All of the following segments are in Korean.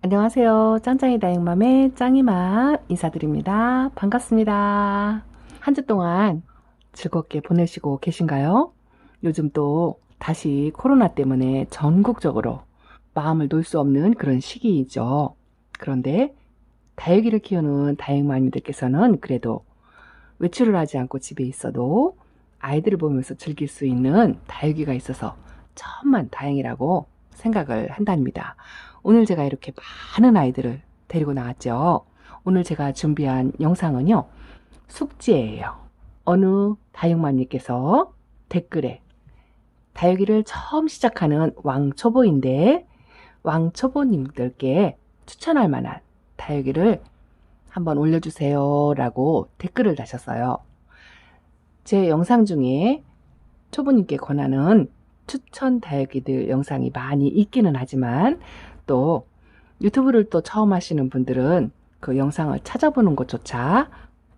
안녕하세요. 짱짱이 다육맘의 짱이맘 인사드립니다. 반갑습니다. 한 주 동안 즐겁게 보내시고 계신가요? 요즘 또 다시 코로나 때문에 전국적으로 마음을 놓을 수 없는 그런 시기이죠. 그런데 다육이를 키우는 다육맘님들께서는 그래도 외출을 하지 않고 집에 있어도 아이들을 보면서 즐길 수 있는 다육이가 있어서 천만 다행이라고 생각을 한답니다. 오늘 제가 이렇게 많은 아이들을 데리고 나왔죠. 오늘 제가 준비한 영상은요, 숙제예요. 어느 다육맘님께서 댓글에 다육이를 처음 시작하는 왕초보인데 왕초보님들께 추천할 만한 다육이를 한번 올려주세요 라고 댓글을 다셨어요. 제 영상 중에 초보님께 권하는 추천 다육이들 영상이 많이 있기는 하지만 또 유튜브를 또 처음 하시는 분들은 그 영상을 찾아보는 것조차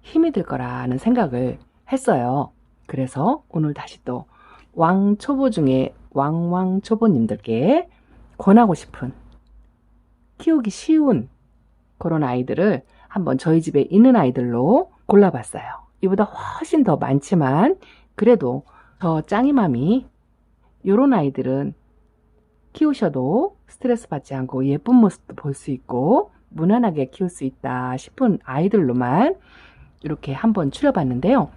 힘이 들 거라는 생각을 했어요. 그래서 오늘 다시 또 왕초보 중에 왕초보님들께 권하고 싶은 키우기 쉬운 그런 아이들을 한번 저희 집에 있는 아이들로 골라봤어요. 이보다 훨씬 더 많지만 그래도 저 짱이맘이 요런 아이들은 키우셔도 스트레스 받지 않고 예쁜 모습도 볼 수 있고 무난하게 키울 수 있다 싶은 아이들로만 이렇게 한번 추려봤는데요.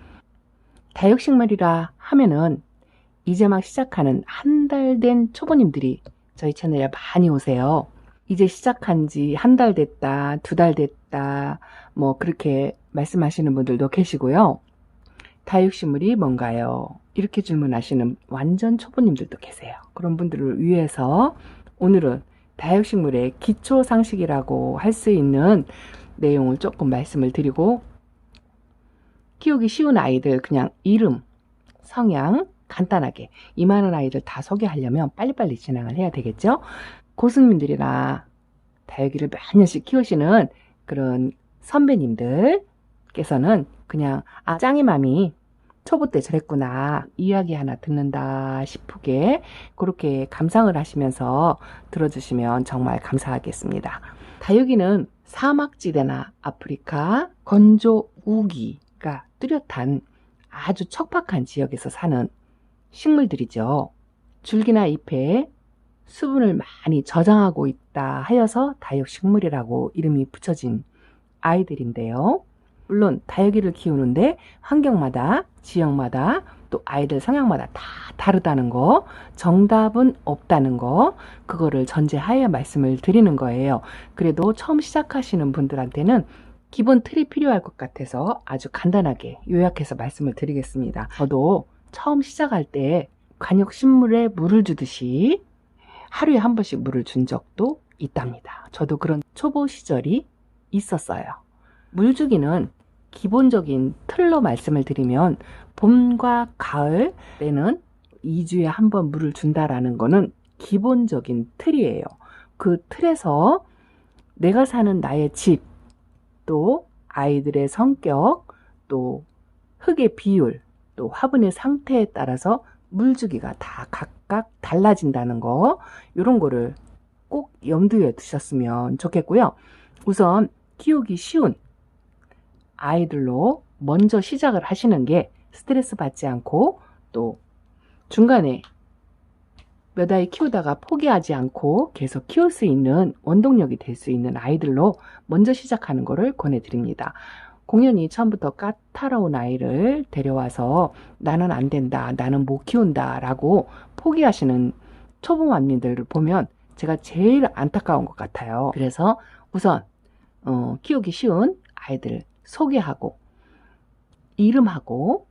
다육식물이라 하면은 이제 막 시작하는 한 달 된 초보님들이 저희 채널에 많이 오세요. 이제 시작한 지 한 달 됐다, 두 달 됐다, 뭐 그렇게 말씀하시는 분들도 계시고요. 다육식물이 뭔가요? 이렇게 질문하시는 완전 초보님들도 계세요. 그런 분들을 위해서 오늘은 다육식물의 기초 상식이라고 할 수 있는 내용을 조금 말씀을 드리고 키우기 쉬운 아이들 그냥 이름, 성향 간단하게 이 많은 아이들 다 소개하려면 빨리빨리 진행을 해야 되겠죠? 고수님들이나 다육이를 몇 년씩 키우시는 그런 선배님들께서는 그냥 짱이맘이 초보 때 저랬구나 이야기 하나 듣는다 싶게 그렇게 감상을 하시면서 들어주시면 정말 감사하겠습니다. 다육이는 사막지대나 아프리카 건조 우기가 뚜렷한 아주 척박한 지역에서 사는 식물들이죠. 줄기나 잎에 수분을 많이 저장하고 있다 하여서 다육식물이라고 이름이 붙여진 아이들인데요. 물론 다육이를 키우는데 환경마다 지역마다 또 아이들 성향마다 다 다르다는 거, 정답은 없다는 거, 그거를 전제하에 말씀을 드리는 거예요. 그래도 처음 시작하시는 분들한테는 기본 틀이 필요할 것 같아서 아주 간단하게 요약해서 말씀을 드리겠습니다. 저도 처음 시작할 때 관역식물에 물을 주듯이 하루에 한 번씩 물을 준 적도 있답니다. 저도 그런 초보 시절이 있었어요. 물주기는 기본적인 틀로 말씀을 드리면 봄과 가을에는 2주에 한 번 물을 준다라는 거는 기본적인 틀이에요. 그 틀에서 내가 사는 나의 집, 또 아이들의 성격, 또 흙의 비율, 또 화분의 상태에 따라서 물주기가 다 각각 달라진다는 거, 이런 거를 꼭 염두에 두셨으면 좋겠고요. 우선 키우기 쉬운 아이들로 먼저 시작을 하시는 게 스트레스 받지 않고 또 중간에 몇 아이 키우다가 포기하지 않고 계속 키울 수 있는 원동력이 될 수 있는 아이들로 먼저 시작하는 것을 권해드립니다. 공연히 처음부터 까다로운 아이를 데려와서 나는 안 된다, 나는 못 키운다 라고 포기하시는 초보맘님들을 보면 제가 제일 안타까운 것 같아요. 그래서 우선 키우기 쉬운 아이들 소개하고 이름하고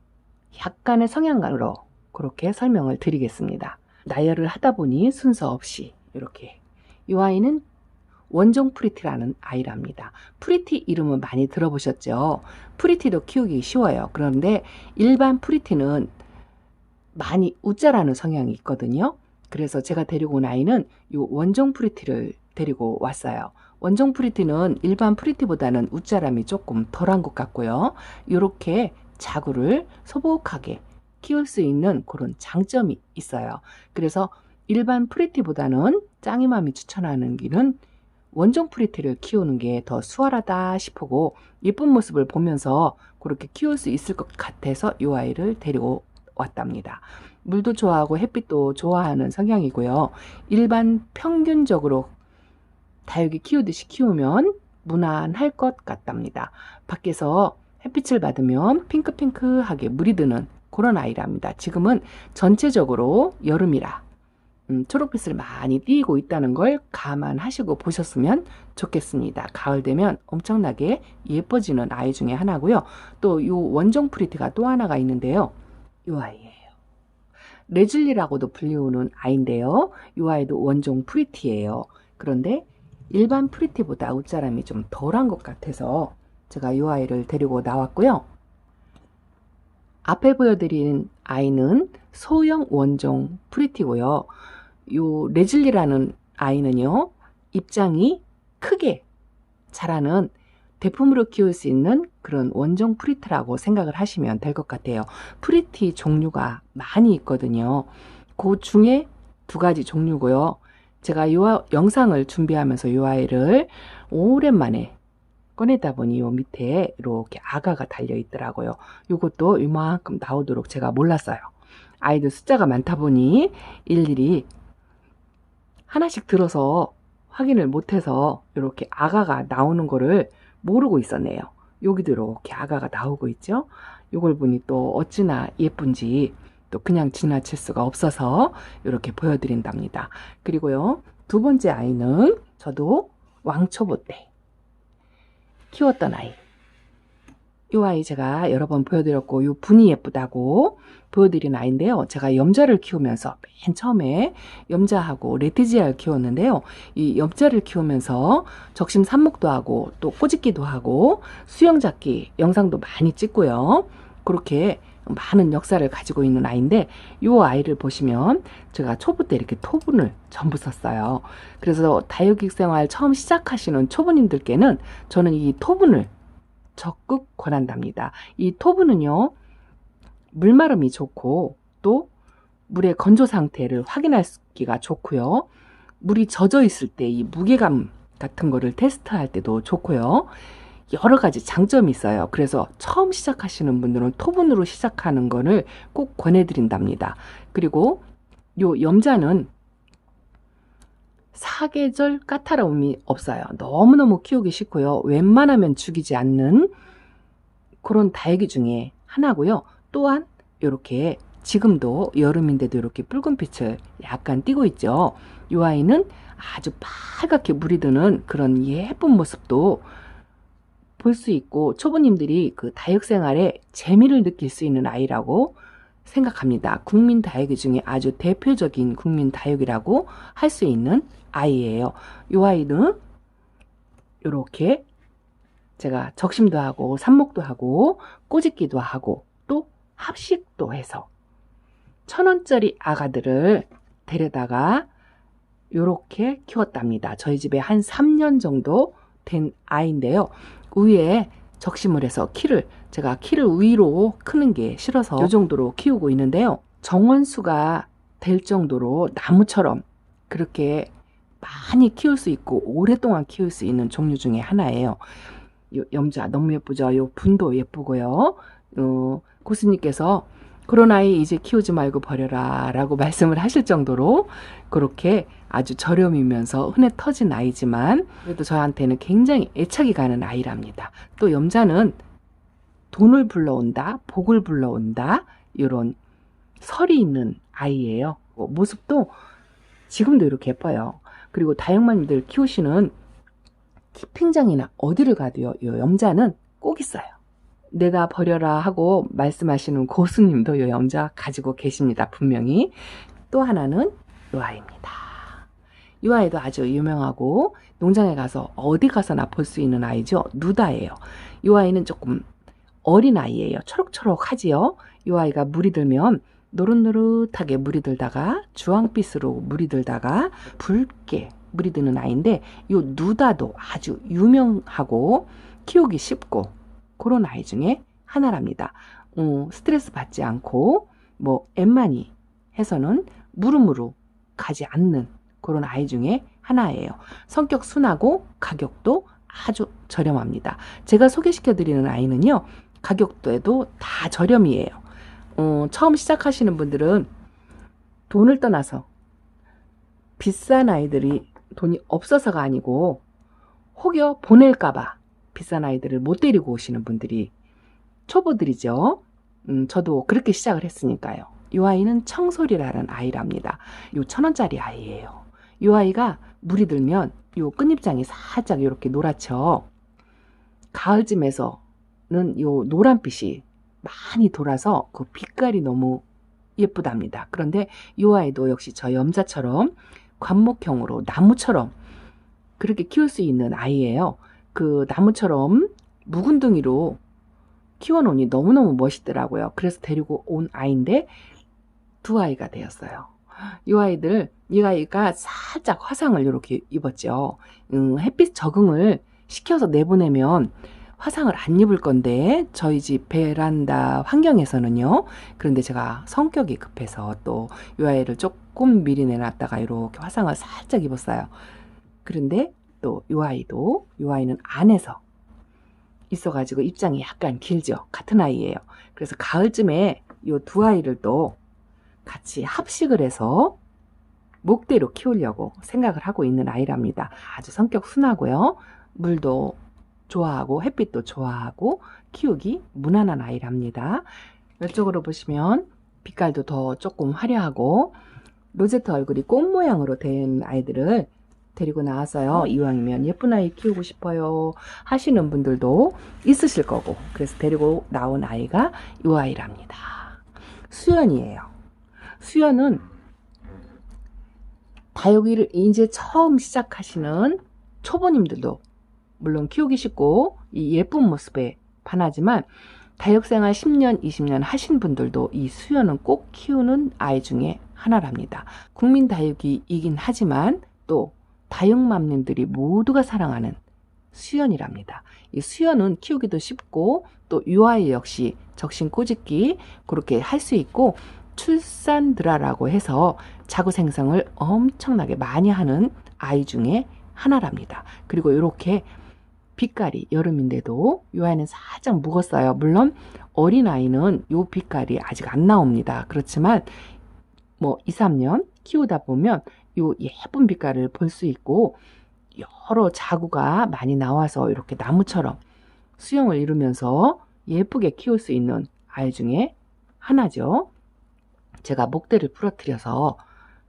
약간의 성향으로 그렇게 설명을 드리겠습니다. 나열을 하다 보니 순서 없이 이렇게 이 아이는 원종 프리티라는 아이랍니다. 프리티 이름은 많이 들어보셨죠? 프리티도 키우기 쉬워요. 그런데 일반 프리티는 많이 웃자라는 성향이 있거든요. 그래서 제가 데리고 온 아이는 이 원종 프리티를 데리고 왔어요. 원종 프리티는 일반 프리티보다는 웃자람이 조금 덜한 것 같고요. 이렇게 자구를 소복하게 키울 수 있는 그런 장점이 있어요. 그래서 일반 프리티보다는 짱이맘이 추천하는 길은 원종 프리티를 키우는 게 더 수월하다 싶고 예쁜 모습을 보면서 그렇게 키울 수 있을 것 같아서 이 아이를 데리고 왔답니다. 물도 좋아하고 햇빛도 좋아하는 성향이고요. 일반 평균적으로 다육이 키우듯이 키우면 무난할 것 같답니다. 밖에서 햇빛을 받으면 핑크핑크하게 물이 드는 그런 아이랍니다. 지금은 전체적으로 여름이라 초록빛을 많이 띠고 있다는 걸 감안하시고 보셨으면 좋겠습니다. 가을 되면 엄청나게 예뻐지는 아이 중에 하나고요. 또 이 원종 프리티가 또 하나가 있는데요. 이 아이예요. 레즐리라고도 불리우는 아이인데요. 이 아이도 원종 프리티예요. 그런데 일반 프리티보다 옷자람이 좀 덜한 것 같아서 제가 이 아이를 데리고 나왔고요. 앞에 보여드린 아이는 소형 원종 프리티고요. 요 레즐리라는 아이는요, 입장이 크게 자라는 대품으로 키울 수 있는 그런 원종 프리티라고 생각을 하시면 될 것 같아요. 프리티 종류가 많이 있거든요. 그 중에 두 가지 종류고요. 제가 이 영상을 준비하면서 이 아이를 오랜만에 꺼내다 보니 요 밑에 이렇게 아가가 달려 있더라고요. 요것도 이만큼 나오도록 제가 몰랐어요. 아이들 숫자가 많다 보니 일일이 하나씩 들어서 확인을 못해서 이렇게 아가가 나오는 거를 모르고 있었네요. 여기도 이렇게 아가가 나오고 있죠. 요걸 보니 또 어찌나 예쁜지 또 그냥 지나칠 수가 없어서 이렇게 보여드린답니다. 그리고요, 두 번째 아이는 저도 왕초보 때 키웠던 아이. 이 아이 제가 여러 번 보여드렸고 이 분이 예쁘다고 보여드린 아이인데요. 제가 염자를 키우면서 맨 처음에 염자하고 레티지아를 키웠는데요. 이 염자를 키우면서 적심 삽목도 하고 또 꼬집기도 하고 수영잡기 영상도 많이 찍고요. 그렇게 많은 역사를 가지고 있는 아이인데 이 아이를 보시면 제가 초보 때 이렇게 토분을 전부 썼어요. 그래서 다육이 생활 처음 시작하시는 초보님들께는 저는 이 토분을 적극 권한답니다. 이 토분은요, 물마름이 좋고 또 물의 건조 상태를 확인하기가 좋고요. 물이 젖어 있을 때 이 무게감 같은 거를 테스트할 때도 좋고요. 여러 가지 장점이 있어요. 그래서 처음 시작하시는 분들은 토분으로 시작하는 거를 꼭 권해드린답니다. 그리고 요 염자는 사계절 까다로움이 없어요. 너무너무 키우기 쉽고요. 웬만하면 죽이지 않는 그런 다육이 중에 하나고요. 또한 이렇게 지금도 여름인데도 이렇게 붉은 빛을 약간 띠고 있죠. 이 아이는 아주 빨갛게 물이 드는 그런 예쁜 모습도 볼 수 있고 초보님들이 그 다육 생활에 재미를 느낄 수 있는 아이라고 생각합니다. 국민 다육이 중에 아주 대표적인 국민 다육이라고 할 수 있는 아이예요. 이 아이는 이렇게 제가 적심도 하고 삽목도 하고 꼬집기도 하고 또 합식도 해서 1,000원짜리 아가들을 데려다가 이렇게 키웠답니다. 저희 집에 한 3년 정도 된 아이인데요. 위에 적심을 해서 제가 키를 위로 크는 게 싫어서 이 정도로 키우고 있는데요. 정원수가 될 정도로 나무처럼 그렇게 많이 키울 수 있고 오랫동안 키울 수 있는 종류 중에 하나예요. 요 염자 너무 예쁘죠? 요 분도 예쁘고요. 고수님께서 그런 아이 이제 키우지 말고 버려라 라고 말씀을 하실 정도로 그렇게 아주 저렴이면서 흔해 터진 아이지만 그래도 저한테는 굉장히 애착이 가는 아이랍니다. 또 염자는 돈을 불러온다, 복을 불러온다, 이런 설이 있는 아이예요. 모습도 지금도 이렇게 예뻐요. 그리고 다육맘들 키우시는 키핑장이나 어디를 가도요, 이 염자는 꼭 있어요. 내가 버려라 하고 말씀하시는 고수님도 이 염자 가지고 계십니다. 분명히. 또 하나는 이 아이입니다. 이 아이도 아주 유명하고 농장에 가서 어디 가서나 볼 수 있는 아이죠. 누다예요. 이 아이는 조금 어린 아이예요. 초록초록하지요. 이 아이가 물이 들면 노릇노릇하게 물이 들다가 주황빛으로 물이 들다가 붉게 물이 드는 아이인데 이 누다도 아주 유명하고 키우기 쉽고 그런 아이 중에 하나랍니다. 스트레스 받지 않고 뭐 엠마니 해서는 무릎으로 가지 않는 그런 아이 중에 하나예요. 성격 순하고 가격도 아주 저렴합니다. 제가 소개시켜드리는 아이는요, 가격대도 다 저렴이에요. 처음 시작하시는 분들은 돈을 떠나서 비싼 아이들이 돈이 없어서가 아니고 혹여 보낼까봐 비싼 아이들을 못 데리고 오시는 분들이 초보들이죠. 저도 그렇게 시작을 했으니까요. 이 아이는 청솔이라는 아이랍니다. 요 1,000원짜리 아이예요. 이 아이가 물이 들면 요 끝잎장이 살짝 이렇게 노랗죠. 가을쯤에서는 요 노란빛이 많이 돌아서 그 빛깔이 너무 예쁘답니다. 그런데 이 아이도 역시 저 염자처럼 관목형으로 나무처럼 그렇게 키울 수 있는 아이예요. 그 나무처럼 묵은둥이로 키워놓으니 너무너무 멋있더라고요. 그래서 데리고 온 아이인데 두 아이가 되었어요. 이 아이가 살짝 화상을 이렇게 입었죠. 햇빛 적응을 시켜서 내보내면 화상을 안 입을 건데 저희 집 베란다 환경에서는요. 그런데 제가 성격이 급해서 또 이 아이를 조금 미리 내놨다가 이렇게 화상을 살짝 입었어요. 그런데 또 이 아이는 안에서 있어가지고 입장이 약간 길죠. 같은 아이예요. 그래서 가을쯤에 이 두 아이를 또 같이 합식을 해서 목대로 키우려고 생각을 하고 있는 아이랍니다. 아주 성격 순하고요. 물도 좋아하고 햇빛도 좋아하고 키우기 무난한 아이랍니다. 이쪽으로 보시면 빛깔도 더 조금 화려하고 로제트 얼굴이 꽃 모양으로 된 아이들을 데리고 나왔어요. 이왕이면 예쁜 아이 키우고 싶어요 하시는 분들도 있으실 거고, 그래서 데리고 나온 아이가 이 아이랍니다. 수연이에요. 수연은 다육이를 이제 처음 시작하시는 초보님들도 물론 키우기 쉽고 이 예쁜 모습에 반하지만 다육생활 10년, 20년 하신 분들도 이 수연은 꼭 키우는 아이 중에 하나랍니다. 국민 다육이이긴 하지만 또 다육맘님들이 모두가 사랑하는 수연이랍니다. 이 수연은 키우기도 쉽고 또 유아이 역시 적신 꼬집기 그렇게 할 수 있고 출산드라라고 해서 자구 생성을 엄청나게 많이 하는 아이 중에 하나랍니다. 그리고 이렇게 빛깔이 여름인데도 이 아이는 살짝 묵었어요. 물론 어린아이는 이 빛깔이 아직 안 나옵니다. 그렇지만 뭐 2, 3년 키우다 보면 이 예쁜 빛깔을 볼 수 있고 여러 자구가 많이 나와서 이렇게 나무처럼 수영을 이루면서 예쁘게 키울 수 있는 아이 중에 하나죠. 제가 목대를 부러뜨려서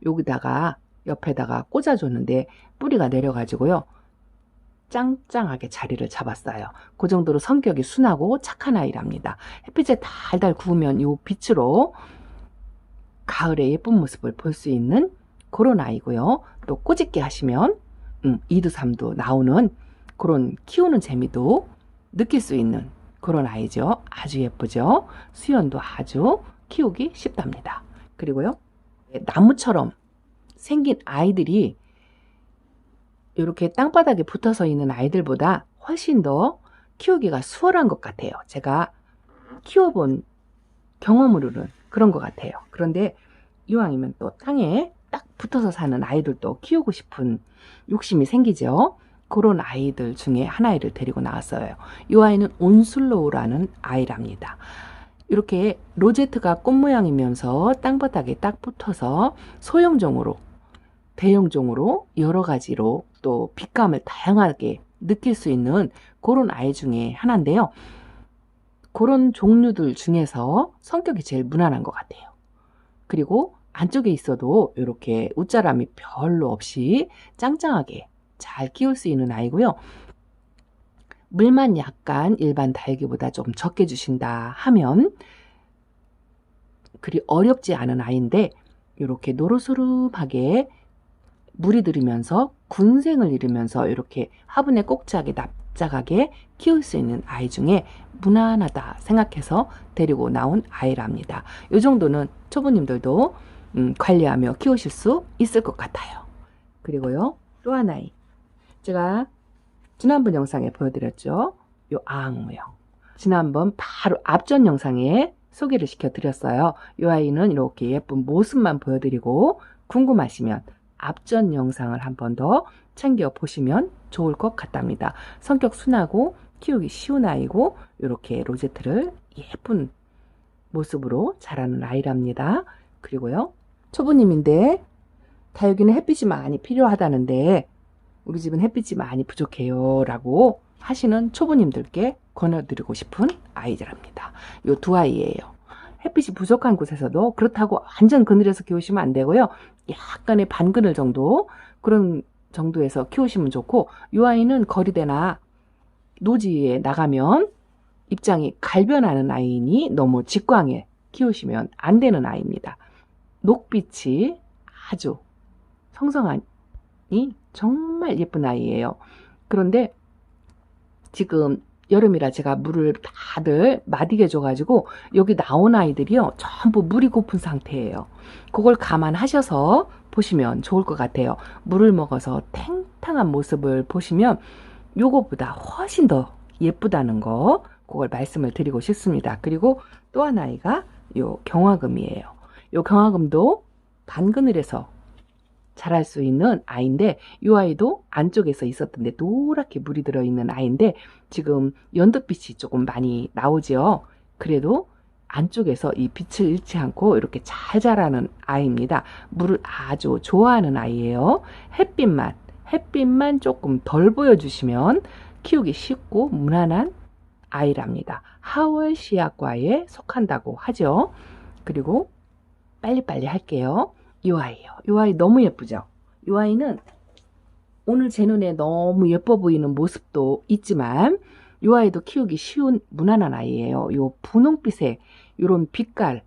여기다가 옆에다가 꽂아줬는데 뿌리가 내려가지고요. 짱짱하게 자리를 잡았어요. 그 정도로 성격이 순하고 착한 아이랍니다. 햇빛에 달달 구우면 이 빛으로 가을의 예쁜 모습을 볼 수 있는 그런 아이고요. 또 꼬집게 하시면 2두 3두 나오는 그런 키우는 재미도 느낄 수 있는 그런 아이죠. 아주 예쁘죠. 수연도 아주 키우기 쉽답니다. 그리고요, 나무처럼 생긴 아이들이 이렇게 땅바닥에 붙어서 있는 아이들보다 훨씬 더 키우기가 수월한 것 같아요. 제가 키워본 경험으로는 그런 것 같아요. 그런데 이왕이면 또 땅에 딱 붙어서 사는 아이들도 키우고 싶은 욕심이 생기죠. 그런 아이들 중에 하나를 데리고 나왔어요. 이 아이는 온슬로우라는 아이랍니다. 이렇게 로제트가 꽃 모양이면서 땅바닥에 딱 붙어서 소형종으로 대형종으로 여러 가지로 또 빛감을 다양하게 느낄 수 있는 그런 아이 중에 하나인데요. 그런 종류들 중에서 성격이 제일 무난한 것 같아요. 그리고 안쪽에 있어도 이렇게 웃자람이 별로 없이 짱짱하게 잘 키울 수 있는 아이고요. 물만 약간 일반 다육이보다 좀 적게 주신다 하면 그리 어렵지 않은 아이인데 이렇게 노릇소름하게 물이 들으면서 군생을 이루면서 이렇게 화분에 꼭지하게 납작하게 키울 수 있는 아이 중에 무난하다 생각해서 데리고 나온 아이랍니다. 이 정도는 초보님들도 관리하며 키우실 수 있을 것 같아요. 그리고요, 또 하나의 제가 지난번 영상에 보여드렸죠. 요 아악무요. 지난번 바로 앞전 영상에 소개를 시켜드렸어요. 이 아이는 이렇게 예쁜 모습만 보여드리고 궁금하시면 앞전 영상을 한 번 더 챙겨 보시면 좋을 것 같답니다. 성격 순하고 키우기 쉬운 아이고 이렇게 로제트를 예쁜 모습으로 자라는 아이랍니다. 그리고요, 초보님인데 다육이는 햇빛이 많이 필요하다는데 우리 집은 햇빛이 많이 부족해요 라고 하시는 초보님들께 권해드리고 싶은 아이들입니다. 이 두 아이예요. 햇빛이 부족한 곳에서도 그렇다고 완전 그늘에서 키우시면 안 되고요. 약간의 반그늘 정도, 그런 정도에서 키우시면 좋고, 이 아이는 거리대나 노지에 나가면 입장이 갈변하는 아이니 너무 직광에 키우시면 안 되는 아이입니다. 녹빛이 아주 성성하니 정말 예쁜 아이예요. 그런데 지금 여름이라 제가 물을 다들 마디게 줘가지고 여기 나온 아이들이요 전부 물이 고픈 상태예요. 그걸 감안하셔서 보시면 좋을 것 같아요. 물을 먹어서 탱탱한 모습을 보시면 요거보다 훨씬 더 예쁘다는 거, 그걸 말씀을 드리고 싶습니다. 그리고 또 한 아이가 요 경화금이에요. 요 경화금도 반그늘에서 자랄 수 있는 아이인데, 이 아이도 안쪽에서 있었던데 노랗게 물이 들어있는 아이인데 지금 연두빛이 조금 많이 나오죠. 그래도 안쪽에서 이 빛을 잃지 않고 이렇게 잘 자라는 아이입니다. 물을 아주 좋아하는 아이예요. 햇빛만 조금 덜 보여주시면 키우기 쉽고 무난한 아이랍니다. 하월 씨앗과에 속한다고 하죠. 그리고 빨리빨리 할게요. 이 아이요. 이 아이 너무 예쁘죠? 이 아이는 오늘 제 눈에 너무 예뻐 보이는 모습도 있지만 이 아이도 키우기 쉬운 무난한 아이예요. 요 분홍빛의 요런 빛깔,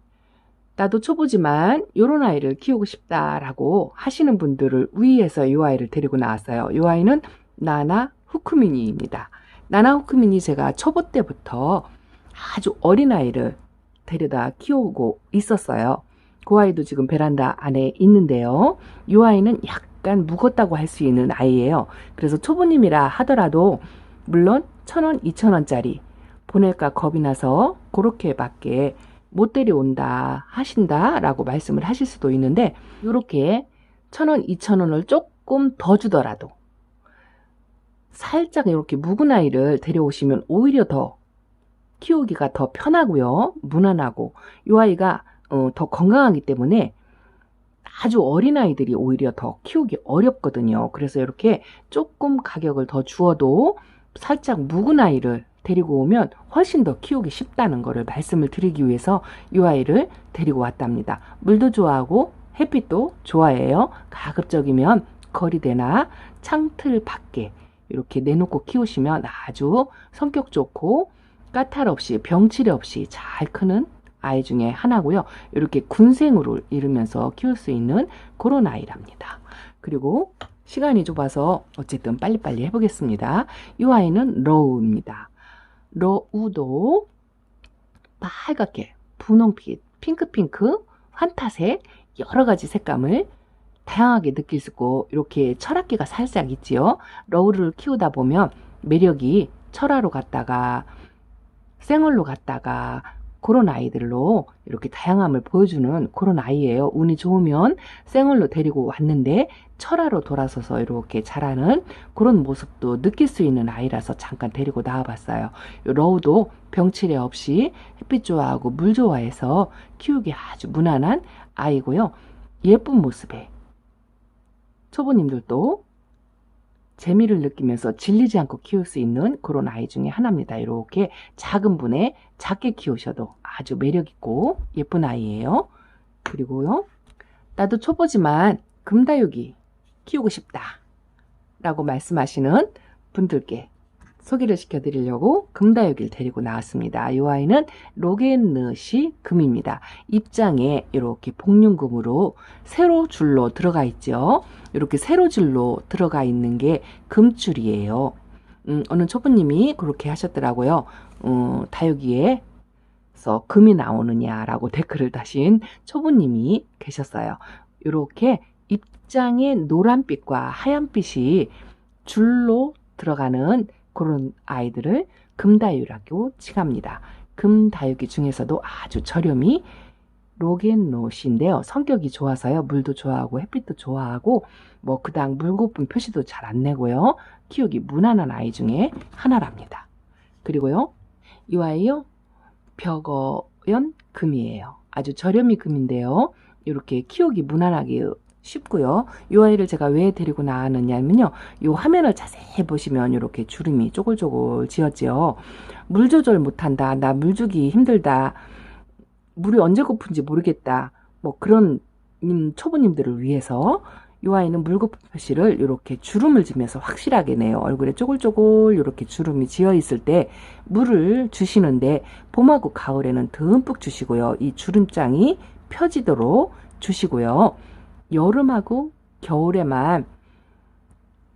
나도 초보지만 요런 아이를 키우고 싶다라고 하시는 분들을 위해서 이 아이를 데리고 나왔어요. 이 아이는 나나 후크미니입니다. 나나 후크미니 제가 초보 때부터 아주 어린 아이를 데려다 키우고 있었어요. 그 아이도 지금 베란다 안에 있는데요. 이 아이는 약간 묵었다고 할 수 있는 아이예요. 그래서 초보님이라 하더라도 물론 1,000원, 2,000원짜리 보낼까 겁이 나서 그렇게밖에 못 데려온다 하신다 라고 말씀을 하실 수도 있는데, 이렇게 1,000원, 2,000원을 조금 더 주더라도 살짝 이렇게 묵은 아이를 데려오시면 오히려 더 키우기가 더 편하고요, 무난하고, 이 아이가 더 건강하기 때문에 아주 어린 아이들이 오히려 더 키우기 어렵거든요. 그래서 이렇게 조금 가격을 더 주어도 살짝 묵은 아이를 데리고 오면 훨씬 더 키우기 쉽다는 것을 말씀을 드리기 위해서 이 아이를 데리고 왔답니다. 물도 좋아하고 햇빛도 좋아해요. 가급적이면 거리대나 창틀 밖에 이렇게 내놓고 키우시면 아주 성격 좋고 까탈 없이 병치레 없이 잘 크는 아이 중에 하나고요. 이렇게 군생으로 이루면서 키울 수 있는 그런 아이랍니다. 그리고 시간이 좁아서 어쨌든 빨리빨리 해보겠습니다. 이 아이는 러우입니다. 러우도 빨갛게 분홍빛, 핑크핑크, 환타색 여러 가지 색감을 다양하게 느낄 수 있고 이렇게 철학기가 살짝 있지요. 러우를 키우다 보면 매력이 철화로 갔다가 생얼로 갔다가 그런 아이들로 이렇게 다양함을 보여주는 그런 아이예요. 운이 좋으면 생얼로 데리고 왔는데 철화로 돌아서서 이렇게 자라는 그런 모습도 느낄 수 있는 아이라서 잠깐 데리고 나와봤어요. 러우도 병치레 없이 햇빛 좋아하고 물 좋아해서 키우기 아주 무난한 아이고요. 예쁜 모습에 초보님들도 재미를 느끼면서 질리지 않고 키울 수 있는 그런 아이 중에 하나입니다. 이렇게 작은 분에 작게 키우셔도 아주 매력있고 예쁜 아이예요. 그리고요, 나도 초보지만 금다육이 키우고 싶다 라고 말씀하시는 분들께 소개를 시켜드리려고 금다육이를 데리고 나왔습니다. 이 아이는 로겐느시 금입니다. 입장에 이렇게 복륜금으로 세로 줄로 들어가 있죠. 이렇게 세로 줄로 들어가 있는 게 금줄이에요. 어느 초보님이 그렇게 하셨더라고요. 다육이에서 금이 나오느냐라고 댓글을 다신 초보님이 계셨어요. 이렇게 입장에 노란빛과 하얀빛이 줄로 들어가는 그런 아이들을 금다육이라고 칭합니다. 금다육이 중에서도 아주 저렴이 로겐롯인데요. 성격이 좋아서요. 물도 좋아하고 햇빛도 좋아하고 뭐 그닥 물고픈 표시도 잘 안 내고요. 키우기 무난한 아이 중에 하나랍니다. 그리고요. 이 아이요. 벽어연 금이에요. 아주 저렴이 금인데요. 이렇게 키우기 무난하게 쉽고요. 이 아이를 제가 왜 데리고 나왔느냐면요. 이 화면을 자세히 보시면 이렇게 주름이 쪼글쪼글 지었지요. 물 조절 못한다. 나 물 주기 힘들다. 물이 언제 고픈지 모르겠다. 뭐 그런 초보님들을 위해서 이 아이는 물고픈 표시를 이렇게 주름을 지면서 확실하게 내요. 얼굴에 쪼글쪼글 이렇게 주름이 지어 있을 때 물을 주시는데 봄하고 가을에는 듬뿍 주시고요. 이 주름장이 펴지도록 주시고요. 여름하고 겨울에만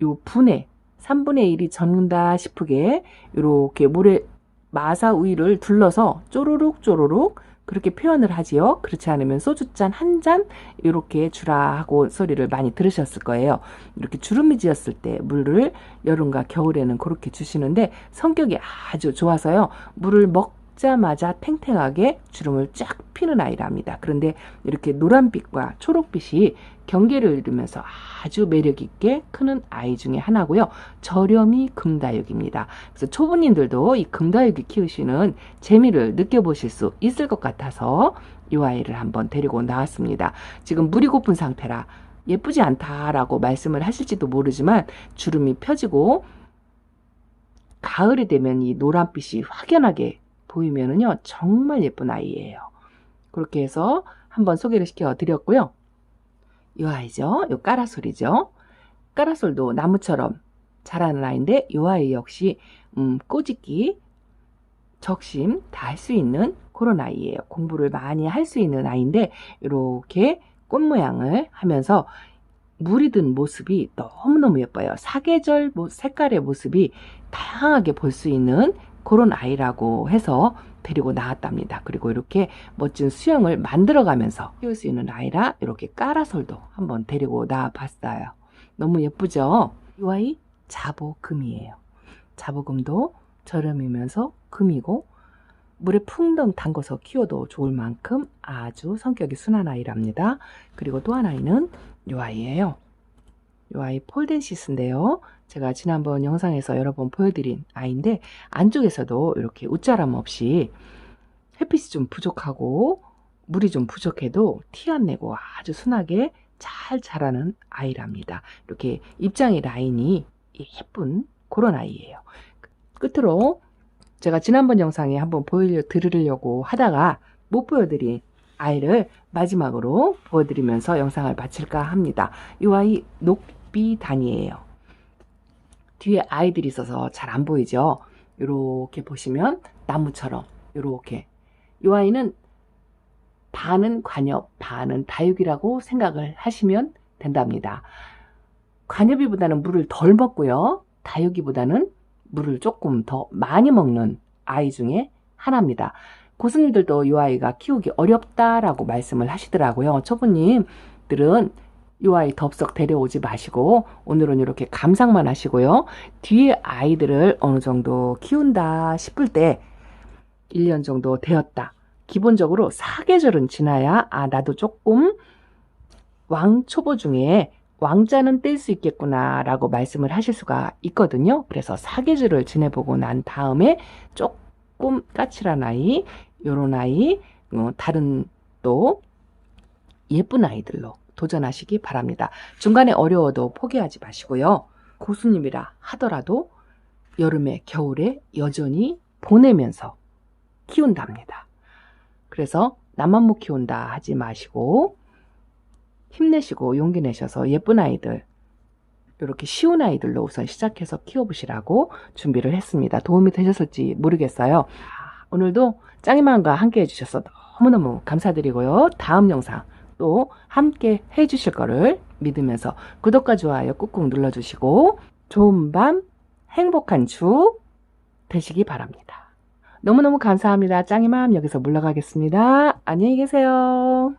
요 분해 3분의 1이 젖는다 싶게 이렇게 물에 마사 우유를 둘러서 쪼르륵 쪼르륵 그렇게 표현을 하지요. 그렇지 않으면 소주잔 한 잔 이렇게 주라 하고 소리를 많이 들으셨을 거예요. 이렇게 주름이 지었을 때 물을 여름과 겨울에는 그렇게 주시는데 성격이 아주 좋아서요. 물을 먹자마자 탱탱하게 주름을 쫙 피는 아이랍니다. 그런데 이렇게 노란빛과 초록빛이 경계를 이루면서 아주 매력있게 크는 아이 중에 하나고요. 저렴이 금다육입니다. 그래서 초보님들도 이 금다육이 키우시는 재미를 느껴보실 수 있을 것 같아서 이 아이를 한번 데리고 나왔습니다. 지금 물이 고픈 상태라 예쁘지 않다라고 말씀을 하실지도 모르지만 주름이 펴지고 가을이 되면 이 노란빛이 확연하게 보이면은요 정말 예쁜 아이예요. 그렇게 해서 한번 소개를 시켜 드렸고요. 이 아이죠. 이 까라솔이죠. 까라솔도 나무처럼 자라는 아이인데 이 아이 역시 꼬집기, 적심 다 할 수 있는 그런 아이예요. 공부를 많이 할 수 있는 아이인데 이렇게 꽃 모양을 하면서 물이 든 모습이 너무너무 예뻐요. 사계절 색깔의 모습이 다양하게 볼 수 있는 그런 아이라고 해서 데리고 나왔답니다. 그리고 이렇게 멋진 수영을 만들어가면서 키울 수 있는 아이라 이렇게 까라솔도 한번 데리고 나와봤어요. 너무 예쁘죠? 이 아이 자보금이에요. 자보금도 저렴이면서 금이고 물에 풍덩 담궈서 키워도 좋을 만큼 아주 성격이 순한 아이랍니다. 그리고 또 하나는 이 아이예요. 이 아이 폴덴시스인데요. 제가 지난번 영상에서 여러 번 보여드린 아이인데 안쪽에서도 이렇게 웃자람 없이 햇빛이 좀 부족하고 물이 좀 부족해도 티 안 내고 아주 순하게 잘 자라는 아이랍니다. 이렇게 입장의 라인이 예쁜 그런 아이예요. 끝으로 제가 지난번 영상에 한번 보여드리려고 하다가 못 보여드린 아이를 마지막으로 보여드리면서 영상을 마칠까 합니다. 이 아이 녹비단이에요. 뒤에 아이들이 있어서 잘 안 보이죠? 이렇게 보시면 나무처럼 이렇게 이 아이는 반은 관엽, 반은 다육이라고 생각을 하시면 된답니다. 관엽이보다는 물을 덜 먹고요. 다육이보다는 물을 조금 더 많이 먹는 아이 중에 하나입니다. 고수님들도 이 아이가 키우기 어렵다라고 말씀을 하시더라고요. 초보님들은 이 아이 덥석 데려오지 마시고 오늘은 이렇게 감상만 하시고요. 뒤에 아이들을 어느 정도 키운다 싶을 때 1년 정도 되었다. 기본적으로 사계절은 지나야 나도 조금 왕초보 중에 왕자는 뗄 수 있겠구나 라고 말씀을 하실 수가 있거든요. 그래서 사계절을 지내보고 난 다음에 조금 까칠한 아이, 요런 아이, 다른 또 예쁜 아이들로 도전하시기 바랍니다. 중간에 어려워도 포기하지 마시고요. 고수님이라 하더라도 여름에 겨울에 여전히 보내면서 키운답니다. 그래서 나만 못 키운다 하지 마시고 힘내시고 용기 내셔서 예쁜 아이들, 이렇게 쉬운 아이들로 우선 시작해서 키워보시라고 준비를 했습니다. 도움이 되셨을지 모르겠어요. 오늘도 짱이맘과 함께 해주셔서 너무너무 감사드리고요. 다음 영상 또 함께 해주실 거를 믿으면서 구독과 좋아요 꾹꾹 눌러주시고 좋은 밤 행복한 주 되시기 바랍니다. 너무너무 감사합니다. 짱이맘 여기서 물러가겠습니다. 안녕히 계세요.